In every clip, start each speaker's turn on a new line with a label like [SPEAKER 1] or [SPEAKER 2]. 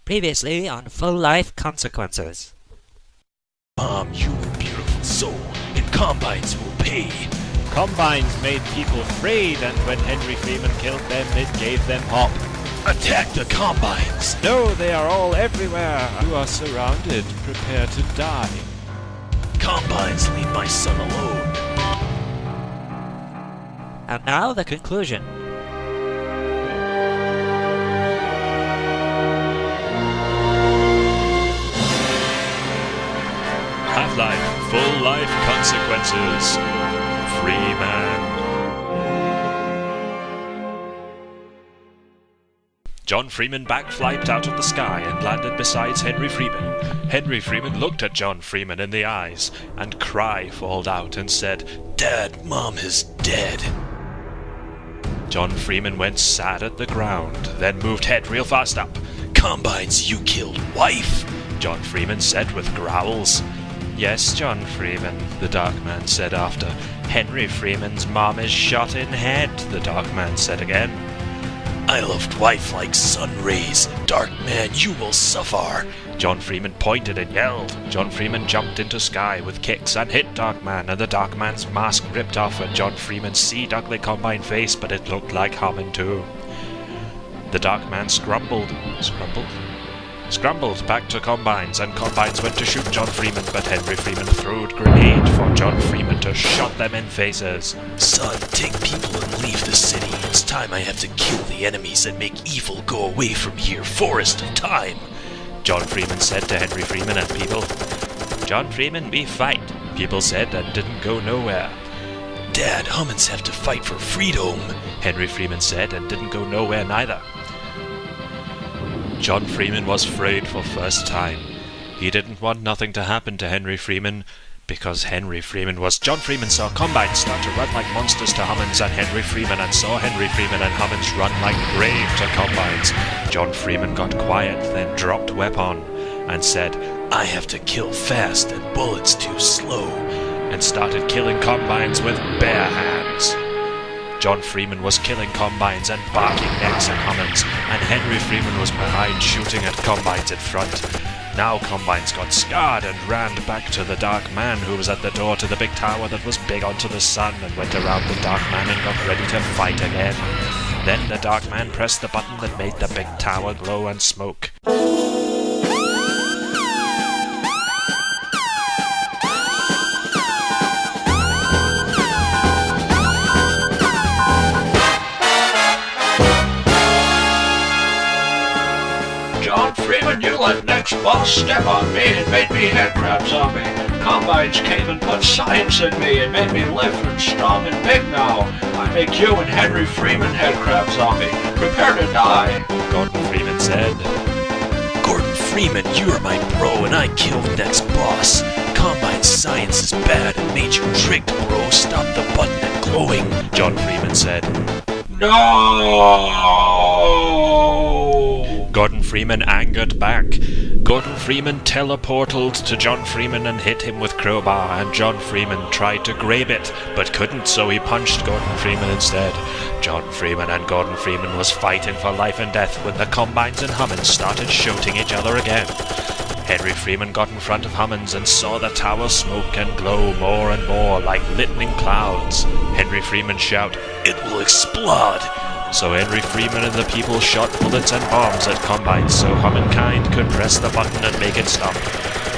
[SPEAKER 1] Previously on Full Life Consequences.
[SPEAKER 2] You beautiful soul, and Combines will pay.
[SPEAKER 3] Combines made people afraid, and when Henry Freeman killed them, it gave them hope.
[SPEAKER 2] Attack the Combines!
[SPEAKER 3] No, they are all everywhere. You are surrounded. Prepare to die.
[SPEAKER 2] Combines, leave my son alone.
[SPEAKER 1] And now the conclusion.
[SPEAKER 3] Half-Life Full Life Consequences. Freeman. John Freeman backflipped out of the sky and landed beside Henry Freeman. Henry Freeman looked at John Freeman in the eyes, and cry falled out and said,
[SPEAKER 2] Dad, Mom is dead.
[SPEAKER 3] John Freeman went sad at the ground, then moved head real fast up.
[SPEAKER 2] Combines, you killed wife?
[SPEAKER 3] John Freeman said with growls. Yes, John Freeman, the Dark Man said after. Henry Freeman's mom is shot in head, the Dark Man said again.
[SPEAKER 2] I loved wife like sun rays. Dark Man, you will suffer.
[SPEAKER 3] John Freeman pointed and yelled. John Freeman jumped into sky with kicks and hit Dark Man, and the Dark Man's mask ripped off and John Freeman's seed ugly Combine face, but it looked like Hammond too. The Dark Man scrambled back to Combines, and Combines went to shoot John Freeman, but Henry Freeman threw a grenade for John Freeman to shot them in faces.
[SPEAKER 2] Son, take people and leave the city. It's time I have to kill the enemies and make evil go away from here. Forest of Time.
[SPEAKER 3] John Freeman said to Henry Freeman and people. John Freeman, we fight, people said, and didn't go nowhere.
[SPEAKER 2] Dad, Humans have to fight for freedom,
[SPEAKER 3] Henry Freeman said, and didn't go nowhere neither. John Freeman was afraid for first time. He didn't want nothing to happen to Henry Freeman, because Henry Freeman was... John Freeman saw Combines start to run like monsters to Humans and Henry Freeman, and saw Henry Freeman and Humans run like brave to Combines. John Freeman got quiet, then dropped weapon, and said,
[SPEAKER 2] I have to kill fast and bullets too slow,
[SPEAKER 3] and started killing Combines with bare hands. John Freeman was killing Combines and barking necks at Humans, and Henry Freeman was behind shooting at Combines in front. Now Combines got scarred and ran back to the Dark Man, who was at the door to the big tower that was big onto the sun, and went around the Dark Man and got ready to fight again. Then the Dark Man pressed the button that made the big tower glow and smoke.
[SPEAKER 4] Freeman, you let next boss step on me and made me head crab zombie. Combines came and put science in me and made me live and strong and big now. I make you and Henry Freeman head crab zombie. Prepare to die.
[SPEAKER 3] Gordon Freeman said.
[SPEAKER 2] Gordon Freeman, you are my bro and I killed next boss. Combine science is bad and made you tricked, bro. Stop the button and glowing.
[SPEAKER 3] John Freeman said.
[SPEAKER 4] No!
[SPEAKER 3] Gordon Freeman angered back. Gordon Freeman teleported to John Freeman and hit him with crowbar, and John Freeman tried to grab it, but couldn't, so he punched Gordon Freeman instead. John Freeman and Gordon Freeman was fighting for life and death when the Combines and Humans started shooting each other again. Henry Freeman got in front of Humans and saw the tower smoke and glow more and more like lightning clouds. Henry Freeman shout,
[SPEAKER 2] It will explode!
[SPEAKER 3] So Henry Freeman and the people shot bullets and bombs at Combines so Humankind could press the button and make it stop.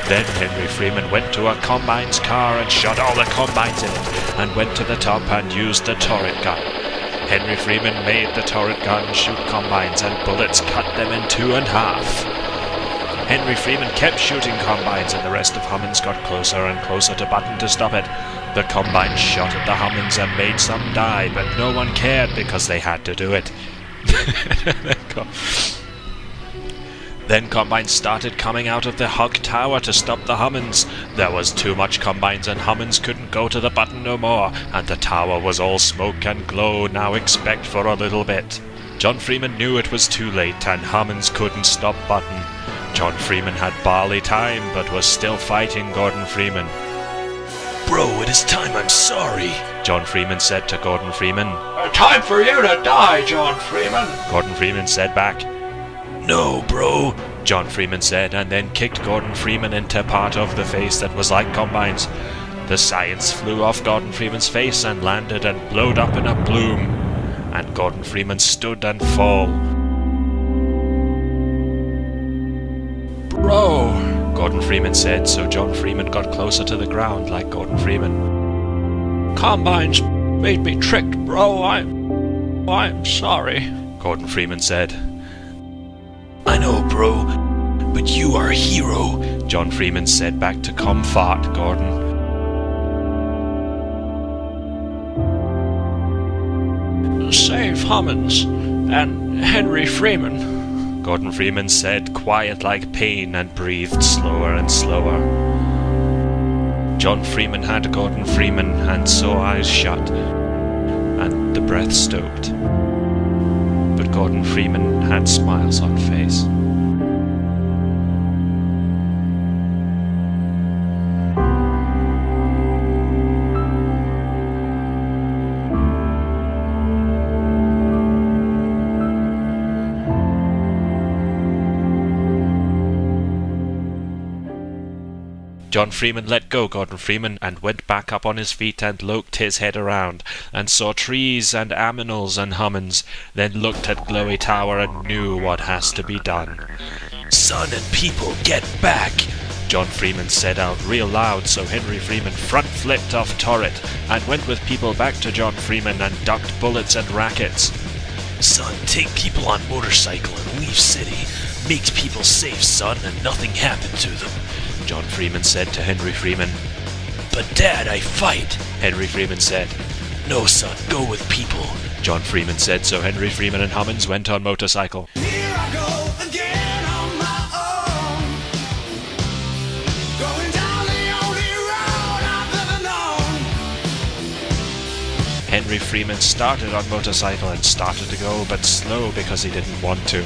[SPEAKER 3] Then Henry Freeman went to a Combine's car and shot all the Combines in it, and went to the top and used the turret gun. Henry Freeman made the turret gun shoot Combines, and bullets cut them in two in half. Henry Freeman kept shooting Combines, and the rest of Humans got closer and closer to button to stop it. The Combines shot at the Humans and made some die, but no one cared because they had to do it. Then Combines started coming out of the Hug Tower to stop the Humans. There was too much Combines and Humans couldn't go to the button no more, and the tower was all smoke and glow. Now expect for a little bit. John Freeman knew it was too late and Humans couldn't stop button. John Freeman had barely time, but was still fighting Gordon Freeman.
[SPEAKER 2] Bro, it is time, I'm sorry,
[SPEAKER 3] John Freeman said to Gordon Freeman.
[SPEAKER 4] Time for you to die, John Freeman.
[SPEAKER 3] Gordon Freeman said back.
[SPEAKER 2] No, bro.
[SPEAKER 3] John Freeman said, and then kicked Gordon Freeman into part of the face that was like Combine's. The science flew off Gordon Freeman's face and landed and blowed up in a bloom, and Gordon Freeman stood and fall.
[SPEAKER 4] Bro,
[SPEAKER 3] Gordon Freeman said, so John Freeman got closer to the ground like Gordon Freeman.
[SPEAKER 4] Combines made me tricked, bro. I'm sorry.
[SPEAKER 3] Gordon Freeman said.
[SPEAKER 2] I know, bro, but you are a hero.
[SPEAKER 3] John Freeman said back to Comfort, Gordon.
[SPEAKER 4] Save Hummins and Henry Freeman.
[SPEAKER 3] Gordon Freeman said, quiet like pain, and breathed slower and slower. John Freeman had Gordon Freeman, and saw eyes shut, and the breath stopped. But Gordon Freeman had smiles on face. John Freeman let go Gordon Freeman and went back up on his feet and looked his head around and saw trees and aminals and hummins, then looked at Glowy Tower and knew what has to be done.
[SPEAKER 2] Son and people, get back!
[SPEAKER 3] John Freeman said out real loud, so Henry Freeman front flipped off turret and went with people back to John Freeman and ducked bullets and rackets.
[SPEAKER 2] Son, take people on motorcycle and leave city. Makes people safe, son, and nothing happened to them.
[SPEAKER 3] John Freeman said to Henry Freeman.
[SPEAKER 2] But Dad, I fight,
[SPEAKER 3] Henry Freeman said.
[SPEAKER 2] No, son, go with people,
[SPEAKER 3] John Freeman said, so Henry Freeman and Hummins went on motorcycle.
[SPEAKER 5] Here I go again on my own, going down the only road I've ever known.
[SPEAKER 3] Henry Freeman started on motorcycle and started to go, but slow because he didn't want to.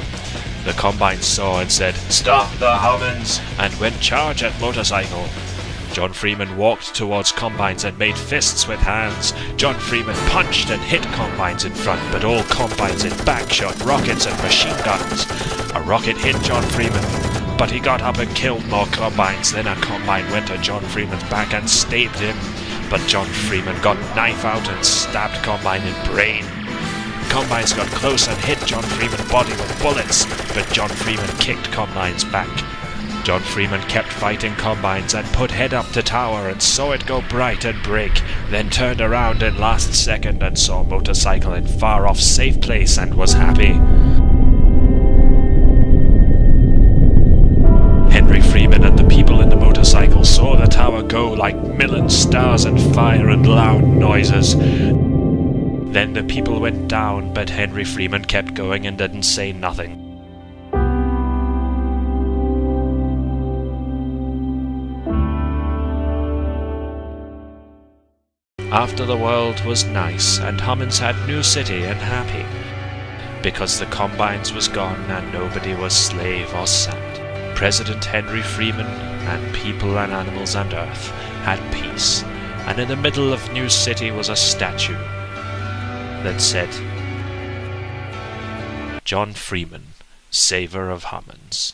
[SPEAKER 3] The Combine saw and said, "Stop the Hummins!" and went charge at motorcycle. John Freeman walked towards Combines and made fists with hands. John Freeman punched and hit Combines in front, but all Combines in back shot rockets and machine guns. A rocket hit John Freeman, but he got up and killed more Combines. Then a Combine went to John Freeman's back and stabbed him, but John Freeman got knife out and stabbed Combine in brain. Combines got close and hit John Freeman's body with bullets, but John Freeman kicked Combines back. John Freeman kept fighting Combines and put head up to tower and saw it go bright and break, then turned around in last second and saw motorcycle in far off safe place and was happy. Henry Freeman and the people in the motorcycle saw the tower go like million stars and fire and loud noises. Then the people went down, but Henry Freeman kept going and didn't say nothing. After the world was nice, and Hummins had new city and happy, because the Combines was gone and nobody was slave or sad. President Henry Freeman and people and animals and earth had peace, and in the middle of New City was a statue that said, John Freeman, saver of Hummins.